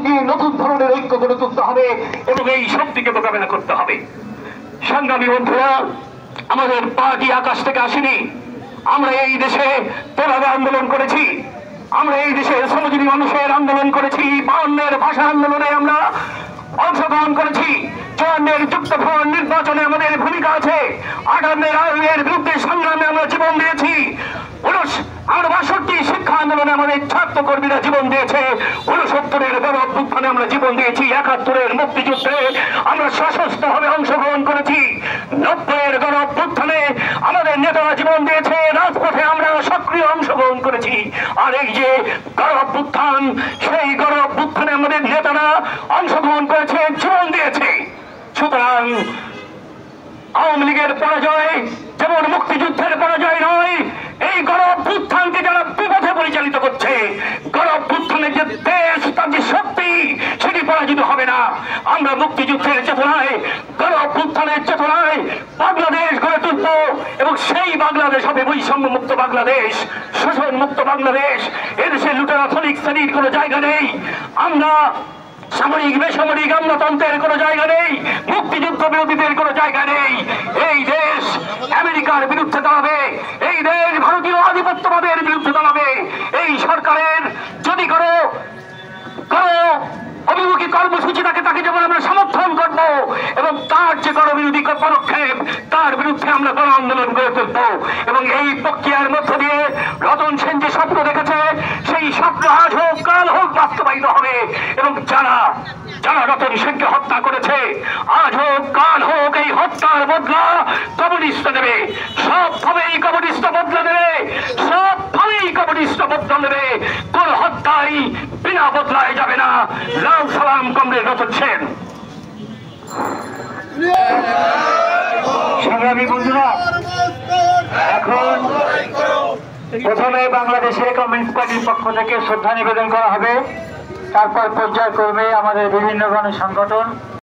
দিয়ে নতুন ধরনের ঐক্য গড়ে তুলতে হবে এবং এই শক্তিকে মোকাবেলা করতে হবে। সংগ্রামী বন্ধুরা, আমাদের পার্টি আকাশ থেকে আসেনি। আমরা এই দেশে তেভাবে আন্দোলন করেছি, আমরা এই দেশে শ্রমজীবী মানুষের আন্দোলন করেছি, 52-এর ভাষা আন্দোলনে আমরা অংশগ্রহণ করেছি, 54-এর যুক্তফ্রন্ট নির্বাচনে আমাদের ভূমিকা আছে, 58-এর আইনের বিরুদ্ধে সংগ্রামে আমরা জীবন দিয়েছি, 62 শিক্ষা আন্দোলনে আমাদের ছাত্র কর্মীরা জীবন দিয়েছে, 69-এর গণ অভ্যুত্থানে আমরা জীবন দিয়েছি, 71-এর মুক্তিযুদ্ধে আমরা সশস্ত্রভাবে অংশগ্রহণ করেছি, 90-এর গণ অভ্যুত্থানে আমাদের নেতারা জীবন দিয়েছে, রাজপথে আমরা সক্রিয় অংশগ্রহণ করেছি। আর এই যে গণ অভ্যুত্থান, সেই গণ অভ্যুত্থানে আমাদের নেতারা অংশগ্রহণ করেছে, জীবন দিয়েছে। সুতরাং আওয়ামী লীগের পরাজয় যেমন মুক্তিযুদ্ধের পরাজয় নয়, এই গণ অভ্যুত্থানকে যারা বিপথে পরিচালিত করছে, গণ অভ্যুত্থানের যে দেশ, তার যে শক্তি, সেটি পরাজিত হবে না। আমরা মুক্তিযুদ্ধের চেতনায়, গণ অভ্যুত্থানের চেতনায় বাংলাদেশ গড়ে তুলব এবং সেই বাংলাদেশ হবে বৈষম্য মুক্ত বাংলাদেশ, শোষণ মুক্ত বাংলাদেশ। এদেশে লুটেরা শ্রমিক শ্রেণীর কোনো জায়গা নেই, আমরা সামরিক বেসামরিক আমলাতন্ত্রের কোনো জায়গা নেই, মুক্তিযুদ্ধ বিরোধীদের কোনো জায়গা নেই। এই দেশ আমেরিকার বিরুদ্ধে দাঁড়াবে, এই দেশ ভারতীয় আধিপত্যবাদের বিরুদ্ধে দাঁড়াবে। এই সরকারের যদি কোনো অভিমুখী কর্মসূচি থাকে, তাকে যেমন আমরা সমর্থন করব এবং তার যে গণবিরোধী পদক্ষেপ, তার বিরুদ্ধে আমরা গণ আন্দোলন গড়ে তুলব। এবং এই প্রক্রিয়ার মধ্য দিয়ে রতন সেন যে স্বপ্ন দেখেছে, সেই স্বপ্ন আজ হোক কাল হোক বাস্তবায়িত হবে। এবং যারা রতন সেনকে হত্যা করেছে, আজ হোক কাল হোক এই হত্যার বদলা কমিউনিস্ট নেবে, সবভাবেই কমিউনিস্ট বদলা নেবে, সবভাবেই কমিউনিস্ট বদলা নেবে। কোন হত্যাই বিনা বদলায় যাবে না। লাল সালাম, কমরেড রতন সেন। সংগ্রামী বন্ধুরা, এখন প্রথমে বাংলাদেশের কমিউনিস্ট পার্টির পক্ষ থেকে শ্রদ্ধা নিবেদন করা হবে, তারপর পর্যায়ক্রমে আমাদের বিভিন্ন গণ সংগঠন